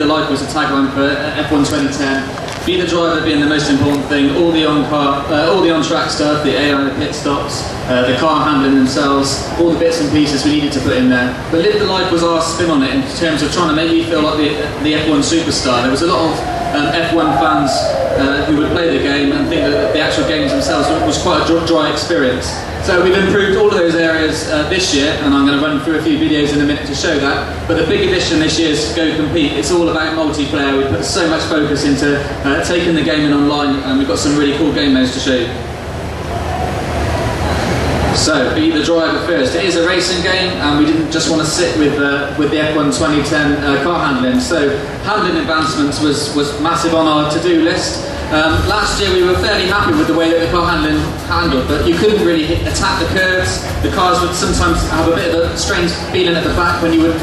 The life was a tagline for F1 2010. Be the driver being the most important thing. All the on-track stuff, the AI, the pit stops, the car handling themselves, all the bits and pieces we needed to put in there. But Live the Life was our spin on it in terms of trying to make you feel like the F1 superstar. There was a lot of F1 fans who would play the game and think that the actual games themselves was quite a dry experience. So we've improved all of those areas this year, and I'm going to run through a few videos in a minute to show that. But the big addition this year is Go Compete. It's all about multiplayer. We put so much focus into taking the game in online, and we've got some really cool game modes to show you. So, be the driver first. It is a racing game, and we didn't just want to sit with the F1 2010 car handling. So, handling advancements was massive on our to-do list. Last year we were fairly happy with the way that the car handling handled, but you couldn't really attack the curves. The cars would sometimes have a bit of a strange feeling at the back when you would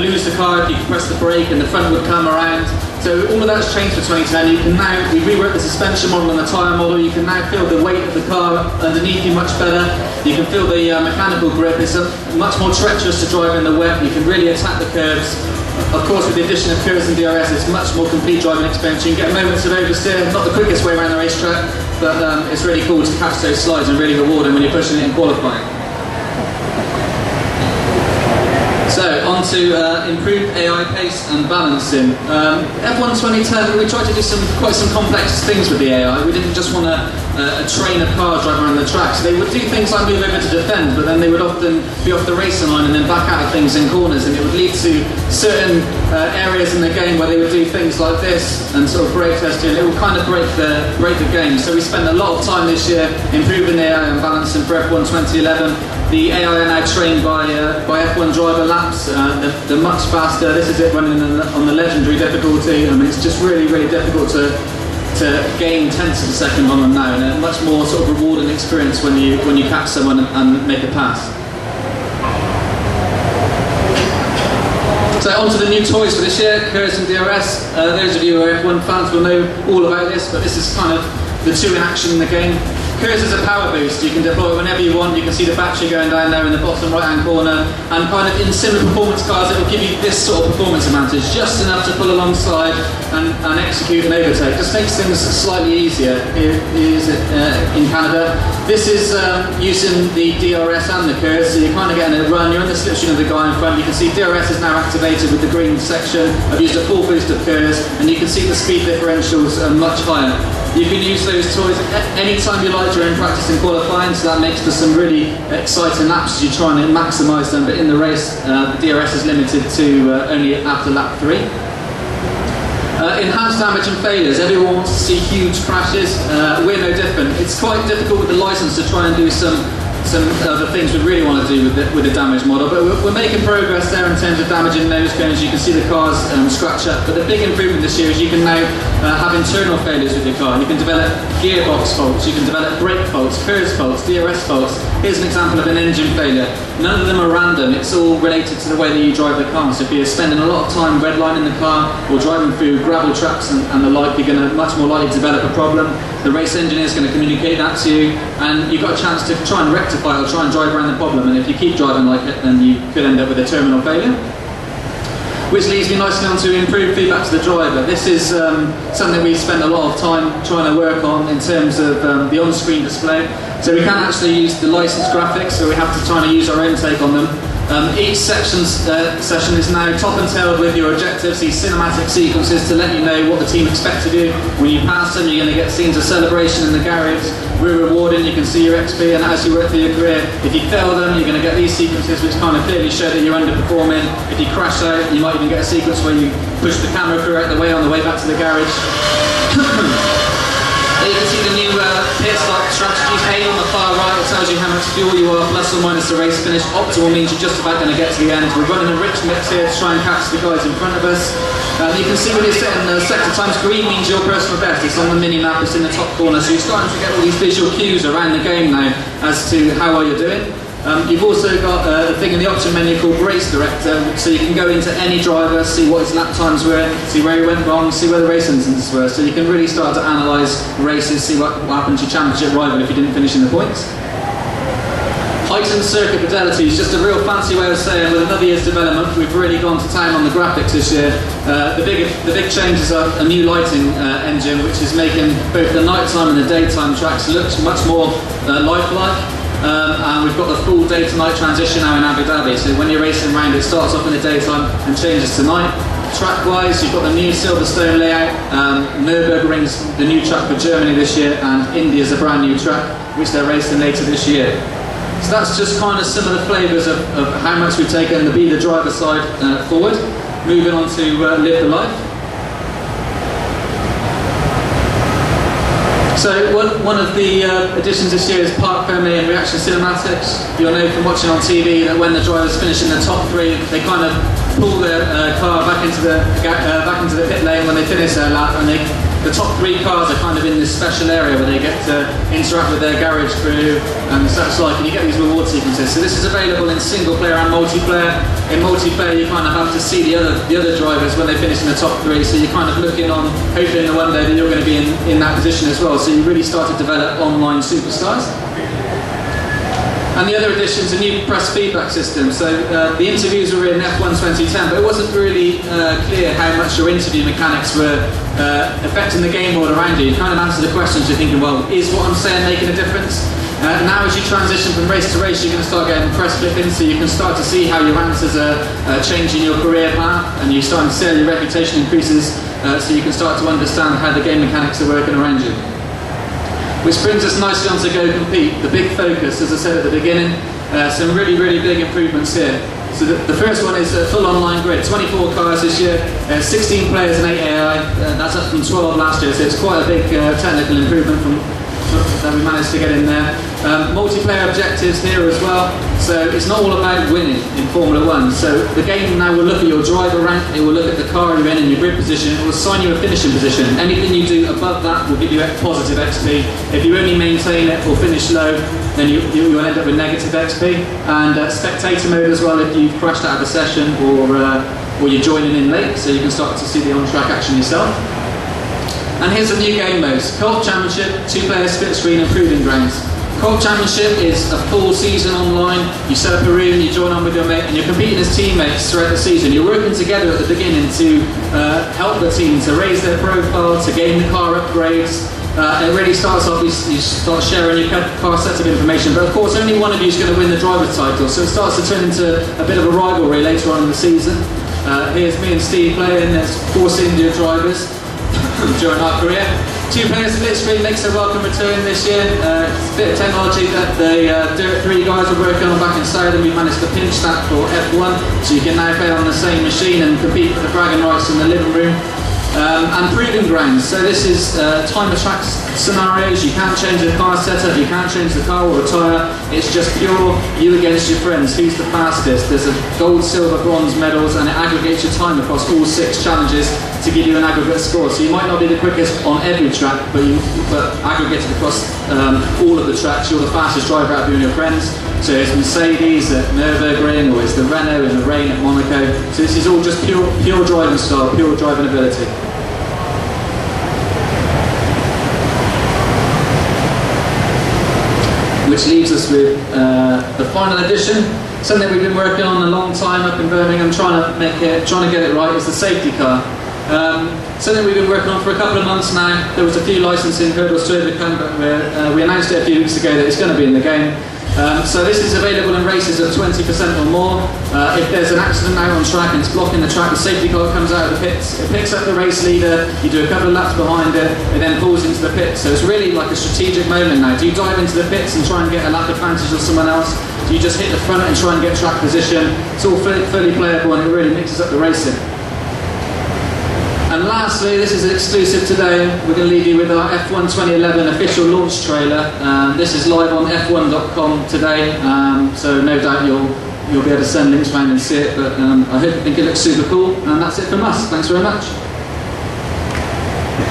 lose the car if you could press the brake and the front would come around. So all of that's changed for 2010. You can now, we reworked the suspension model and the tyre model. You can now feel the weight of the car underneath you much better. You can feel the mechanical grip. It's much more treacherous to drive in the wet. You can really attack the curves. Of course, with the addition of curves and DRS, it's much more complete driving experience. You can get moments of oversteer, not the quickest way around the racetrack, but it's really cool to catch those slides and really rewarding when you're pushing it in qualifying. So, on to improved AI pace and balancing. F1 2010, we tried to do quite some complex things with the AI. We didn't just want to train a car drive around the track. So they would do things like move over to defend, but then they would often be off the racing line and then back out of things in corners, and it would lead to certain areas in the game where they would do things like this and sort of brake testing. It would kind of break the game. So we spent a lot of time this year improving the AI and balancing for F1 2011. The AI are now trained by F1 driver laps. They're much faster. This is it running on the legendary difficulty. I mean, it's just really, really difficult to gain tenths of a second on them now, and a much more sort of rewarding experience when you catch someone and make a pass. So on to the new toys for this year, curves and DRS. Those of you who are F1 fans will know all about this, but this is kind of the two in action in the game. Curves is a power boost. You can deploy it whenever you want. You can see the battery going down there in the bottom right hand corner, and kind of in similar performance cars it will give you this sort of performance advantage, just enough to pull alongside and execute an overtake. Just makes things slightly easier. Here is it in Canada. This is using the DRS and the curves, so you're kind of getting a run. You're in the slipstream of the guy in front. You can see DRS is now activated with the green section. I've used a full boost of curves, and you can see the speed differentials are much higher. You can use those toys anytime you like during practice and qualifying, so that makes for some really exciting laps as you try and maximise them, but in the race the DRS is limited to only after lap 3. Enhanced damage and failures. Everyone wants to see huge crashes. We're no different. It's quite difficult with the licence to try and do some of the things we really want to do with the damage model, but we're making progress there in terms of damaging nose cones. You can see the cars scratch up, but the big improvement this year is you can now have internal failures with your car. You can develop gearbox faults, you can develop brake faults, curves faults, DRS faults. Here's an example of an engine failure. None of them are random, it's all related to the way that you drive the car. So if you're spending a lot of time redlining the car or driving through gravel traps and the like, you're going to much more likely to develop a problem. The race engineer is going to communicate that to you, and you've got a chance to try and rectify it or try and drive around the problem, and if you keep driving like it, then you could end up with a terminal failure. Which leads me nicely on to improved feedback to the driver. This is something we spent a lot of time trying to work on in terms of the on-screen display. So we can't actually use the licensed graphics, so we have to try and use our own take on them. Each session is now top and tailed with your objectives, these cinematic sequences to let you know what the team expects of you. When you pass them, you're going to get scenes of celebration in the garage. We're rewarding, you can see your XP, and as you work through your career, if you fail them, you're going to get these sequences which kind of clearly show that you're underperforming. If you crash out, you might even get a sequence where you push the camera crew out the way on the way back to the garage. There you can see the new pit stop strategies. A on the far right, it tells you how much fuel you are, plus or minus the race finish. Optimal means you're just about going to get to the end. We're running a rich mix here to try and catch the guys in front of us. You can see when you're setting sector times, green means your personal best. It's on the mini-map, it's in the top corner, so you're starting to get all these visual cues around the game now as to how well you're doing. You've also got a thing in the option menu called Race Director, so you can go into any driver, see what his lap times were, see where he went wrong, see where the race instances were, so you can really start to analyse races, see what happened to your championship rival if you didn't finish in the points. Height Licensed circuit fidelity is just a real fancy way of saying with another year's development, we've really gone to town on the graphics this year. The big changes are a new lighting engine, which is making both the nighttime and the daytime tracks look much more lifelike. And we've got the full day to night transition now in Abu Dhabi. So when you're racing around, it starts off in the daytime and changes to night. Track-wise, you've got the new Silverstone layout. Nürburgring's the new track for Germany this year, and India's a brand new track, which they're racing later this year. So that's just kind of some of the flavours of how much we've taken the Be the Driver side forward. Moving on to Live the Life. So one of the additions this year is Park Fermé and reaction cinematics. You'll know from watching on TV that when the drivers finish in the top three, they kind of pull their car back into the pit lane when they finish their lap, and the top three cars are kind of in this special area where they get to interact with their garage crew and such like, and you get these reward sequences. So this is available in single player and multiplayer. In multiplayer, you kind of have to see the other drivers when they finish in the top three, so you're kind of looking on, hoping that one day that you're going to be in that position as well. So you really start to develop online superstars. And the other addition's a new press feedback system. So the interviews were in F1 2010, but it wasn't really clear how much your interview mechanics were affecting the game board around you. You kind of answer the questions, you're thinking, well, is what I'm saying making a difference? Now as you transition from race to race, you're going to start getting press clippings, so you can start to see how your answers are changing your career path, and you're starting to see how your reputation increases, so you can start to understand how the game mechanics are working around you. Which brings us nicely on to Go Compete, the big focus, as I said at the beginning. Some really, really big improvements here. So the first one is a full online grid, 24 cars this year, 16 players and 8 AI. That's up from 12 last year, so it's quite a big technical improvement that we managed to get in there. Multiplayer objectives here as well, so it's not all about winning in Formula 1. So the game now will look at your driver rank, it will look at the car you're in and your grid position, it will assign you a finishing position. Anything you do above that will give you positive XP. If you only maintain it or finish low, then you'll end up with negative XP. And spectator mode as well, if you've crashed out of a session or you're joining in late, so you can start to see the on-track action yourself. And here's some new game modes. Co-op Championship, 2-player split screen and Proving Grounds. Co-op Championship is a full season online. You set up a room, you join on with your mate, and you're competing as teammates throughout the season. You're working together at the beginning to help the team to raise their profile, to gain the car upgrades. It really starts off, you start sharing your car sets of information, but of course only one of you is going to win the driver's title, so it starts to turn into a bit of a rivalry later on in the season. Here's me and Steve playing, there's 4 India drivers during our career. 2-player split screen makes a welcome return this year. It's a bit of technology that the Dirt 3 guys were working on back in Saudi, and we managed to pinch that for F1, so you can now play on the same machine and compete for the bragging rights in the living room. And Proving Grounds, so this is time attack scenarios. You can't change the car setup, you can't change the car or the tyre, it's just pure you against your friends, who's the fastest. There's a gold, silver, bronze medals, and it aggregates your time across all 6 challenges to give you an aggregate score. So you might not be the quickest on every track, but aggregated across all of the tracks, you're the fastest driver out of you and your friends. So it's Mercedes at Nürburgring, or it's the Renault in the rain at Monaco. So this is all just pure driving style, pure driving ability. Which leaves us with the final edition, something we've been working on a long time up in Birmingham, trying to get it right, is the safety car. Something we've been working on for a couple of months now. There was a few licensing hurdles to overcome, but we announced it a few weeks ago that it's going to be in the game. So this is available in races of 20% or more. If there's an accident out on track and it's blocking the track, the safety car comes out of the pits, it picks up the race leader, you do a couple of laps behind it, it then pulls into the pits. So it's really like a strategic moment now. Do you dive into the pits and try and get a lap advantage of someone else? Do you just hit the front and try and get track position? It's all fully playable, and it really mixes up the racing. And lastly, this is exclusive today, we're going to leave you with our F1 2011 official launch trailer. This is live on f1.com today, so no doubt you'll be able to send links around and see it, but I think it looks super cool, and that's it from us. Thanks very much.